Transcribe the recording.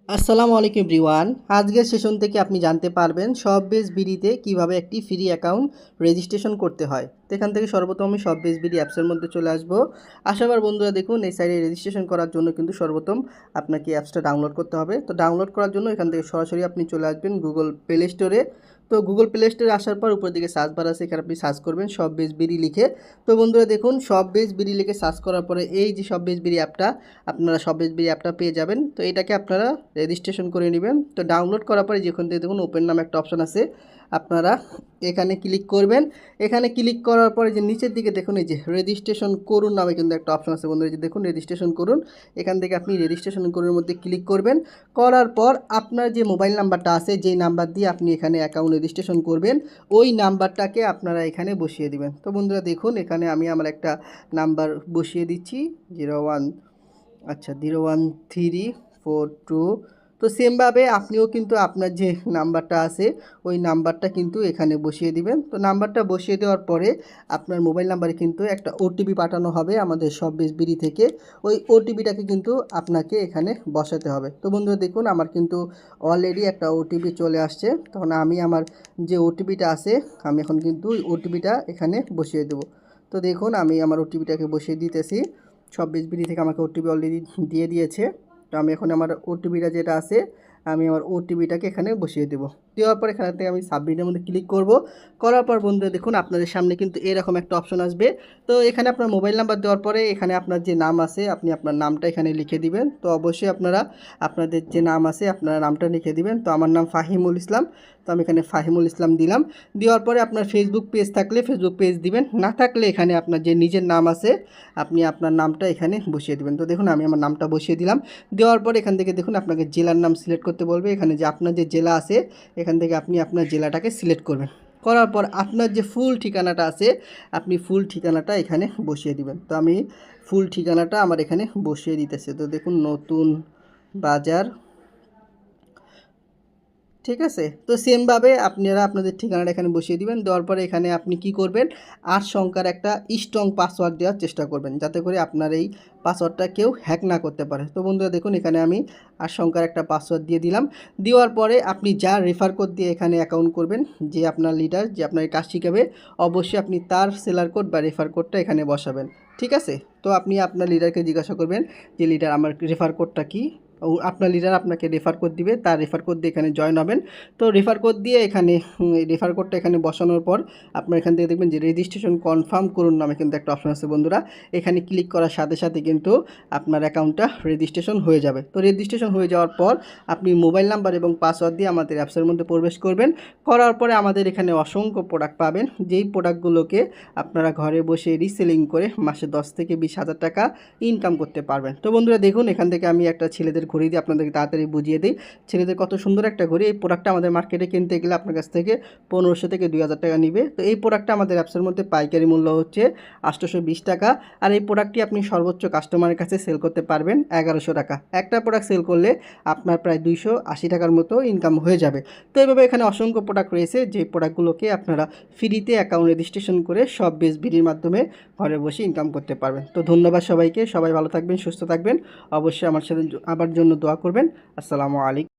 আসসালামু আলাইকুম এভরিওয়ান। আজকের সেশন থেকে আপনি জানতে পারবেন শপবেজ বিডিতে কিভাবে একটি ফ্রি অ্যাকাউন্ট রেজিস্ট্রেশন করতে হয়। তো এখান থেকে সর্বপ্রথম আমি শপবেজ বিডি অ্যাপসের মধ্যে চলে আসব। আসাবার বন্ধুরা দেখুন এই সাইডে রেজিস্ট্রেশন করার জন্য কিন্তু সর্বপ্রথম আপনাকে অ্যাপসটা ডাউনলোড করতে হবে। তো ডাউনলোড করার জন্য এখান থেকে সরাসরি আপনি চলে আসবেন গুগল প্লে স্টোরে। তো গুগল প্লে স্টোরে আসার পর উপর দিকে সার্চ বার আছে, এখানে আপনি সার্চ করবেন শপবেজ বিডি লিখে। তো বন্ধুরা দেখুন শপবেজ বিডি লিখে সার্চ করার পরে এই যে শপবেজ বিডি অ্যাপটা আপনারা শপবেজ বিডি অ্যাপটা পেয়ে যাবেন। তো এটাকে আপনারা রেজিস্ট্রেশন করে নেবেন। তো ডাউনলোড করার পরে যেখান থেকে দেখুন ওপেন নামে একটা অপশন আছে, আপনারা এখানে ক্লিক করবেন। এখানে ক্লিক করার পরে যে নিচের দিকে দেখুন এই যে রেজিস্ট্রেশন করুন নামে কিন্তু একটা অপশন আছে বন্ধুরা, যে দেখুন রেজিস্ট্রেশন করুন। এখান থেকে আপনি রেজিস্ট্রেশন করুন মধ্যে ক্লিক করবেন। করার পর আপনার যে মোবাইল নাম্বারটা আছে, যেই নাম্বার দিয়ে আপনি এখানে অ্যাকাউন্ট রেজিস্ট্রেশন করবেন, ওই নাম্বারটাকে আপনারা এখানে বসিয়ে দিবেন। তো বন্ধুরা দেখুন এখানে আমি আমার একটা নাম্বার বসিয়ে দিচ্ছি 01342। তো সেমভাবে আপনিও কিন্তু আপনার যে নাম্বারটা আছে ওই নাম্বারটা কিন্তু এখানে বসিয়ে দিবেন। তো নাম্বারটা বসিয়ে দেওয়ার পরে আপনার মোবাইল নাম্বারে কিন্তু একটা ওটিপি পাঠানো হবে আমাদের শপবেজ বিডি থেকে। ওই ওটিপিটাকে কিন্তু আপনাকে এখানে বসাতে হবে। তো বন্ধুরা দেখুন আমার কিন্তু অলরেডি একটা ওটিপি চলে আসছে। তখন আমি আমার যে ওটিপিটা আছে আমি এখন কিন্তু ওই ওটিপিটা এখানে বসিয়ে দেবো। তো দেখুন আমি আমার ওটিপিটাকে বসিয়ে দিতেছি। শপবেজ বিডি থেকে আমাকে ওটিপি অলরেডি দিয়ে দিয়েছে। তো আমি এখন আমার ওটিপিটা যেটা আছে আমি আমার ওটিপিটাকে এখানে বসিয়ে দেবো। দেওয়ার পর এখান থেকে আমি সাবমিটের মধ্যে ক্লিক করব। করার পর বন্ধুরা দেখুন আপনাদের সামনে কিন্তু এরকম একটা অপশন আসবে। তো এখানে আপনার মোবাইল নাম্বার দেওয়ার পরে এখানে আপনার যে নাম আছে আপনি আপনার নামটা এখানে লিখে দিবেন। তো অবশ্যই আপনারা আপনাদের যে নাম আছে আপনারা নামটা লিখে দিবেন। তো আমার নাম ফাহিমুল ইসলাম, তো আমি এখানে ফাহিমুল ইসলাম দিলাম। দেওয়ার পরে আপনার ফেসবুক পেজ থাকলে ফেসবুক পেজ দিবেন, না থাকলে এখানে আপনার যে নিজের নাম আছে আপনি আপনার নামটা এখানে বসিয়ে দেবেন। তো দেখুন আমি আমার নামটা বসিয়ে দিলাম। দেওয়ার পর এখান থেকে দেখুন আপনাকে জেলার নাম সিলেক্ট করতে বলবে। এখানে যে আপনার যে জেলা আছে এখান থেকে আপনি আপনার জেলাটাকে সিলেক্ট করবেন। করার পর আপনার যে ফুল ঠিকানাটা আছে আপনি ফুল ঠিকানাটা এখানে বসিয়ে দিবেন। তো আমি ফুল ঠিকানাটা আমার এখানে বসিয়ে দিতেছে। তো দেখুন নতুন বাজার, ঠিক আছে। তো সেমভাবে আপনারা আপনাদের ঠিকানাটা এখানে বসিয়ে দিবেন। দেওয়ার পরে এখানে আপনি কি করবেন 8 সংখ্যার একটা স্ট্রং পাসওয়ার্ড দেওয়ার চেষ্টা করবেন, যাতে করে আপনার এই পাসওয়ার্ডটা কেউ হ্যাক না করতে পারে। তো বন্ধুরা দেখুন এখানে আমি 8 সংখ্যার একটা পাসওয়ার্ড দিয়ে দিলাম। দেওয়ার পরে আপনি যা রেফার কোড দিয়ে এখানে অ্যাকাউন্ট করবেন, যে আপনার লিডার যে আপনার কাজ শিখাবে, অবশ্যই আপনি তার সেলার কোড বা রেফার কোডটা এখানে বসাবেন, ঠিক আছে। তো আপনি আপনার লিডারকে জিজ্ঞাসা করবেন যে লিডার আমার রেফার কোডটা কী। আপনার লিডার আপনাকে রেফার কোড দিবে, তার রেফার কোড দিয়ে এখানে জয়েন হবেন। তো রেফার কোড দিয়ে এখানে রেফার কোডটা এখানে বসানোর পর আপনার এখান থেকে দেখবেন যে রেজিস্ট্রেশন কনফার্ম করুন নামে কিন্তু একটা অপশন আছে বন্ধুরা। এখানে ক্লিক করার সাথে সাথে কিন্তু আপনার অ্যাকাউন্টটা রেজিস্ট্রেশন হয়ে যাবে। তো রেজিস্ট্রেশন হয়ে যাওয়ার পর আপনি মোবাইল নাম্বার এবং পাসওয়ার্ড দিয়ে আমাদের অ্যাপসের মধ্যে প্রবেশ করবেন। করার পরে আমাদের এখানে অসংখ্য প্রোডাক্ট পাবেন, যেই প্রোডাক্টগুলোকে আপনারা ঘরে বসে রিসেলিং করে মাসে 10 থেকে 20,000 টাকা ইনকাম করতে পারবেন। তো বন্ধুরা দেখুন এখান থেকে আমি একটা ছেলেদের ঘড়ি দিয়ে আপনাদেরকে তাড়াতাড়ি বুঝিয়ে দিই। ছেলেদের কত সুন্দর একটা ঘড়ি। এই প্রোডাক্টটা আমাদের মার্কেটে কিনতে গেলে আপনার কাছ থেকে 1500 থেকে 2000 টাকা নিবে। তো এই প্রোডাক্টটা আমাদের অ্যাপসের মধ্যে পাইকারি মূল্য হচ্ছে 820 টাকা। আর এই প্রোডাক্টটি আপনি সর্বোচ্চ কাস্টমারের কাছে সেল করতে পারবেন 1100 টাকা। একটা প্রোডাক্ট সেল করলে আপনার প্রায় 280 টাকার মতো ইনকাম হয়ে যাবে। তো এইভাবে এখানে অসংখ্য প্রোডাক্ট রয়েছে, যে প্রোডাক্টগুলোকে আপনারা ফ্রিতে অ্যাকাউন্ট রেজিস্ট্রেশন করে শপবেজ বিডির মাধ্যমে ঘরে বসে ইনকাম করতে পারবেন। তো ধন্যবাদ সবাইকে, সবাই ভালো থাকবেন, সুস্থ থাকবেন। অবশ্যই আমার সাথে আবার জন্য দোয়া করবেন। আসসালামু আলাইকুম।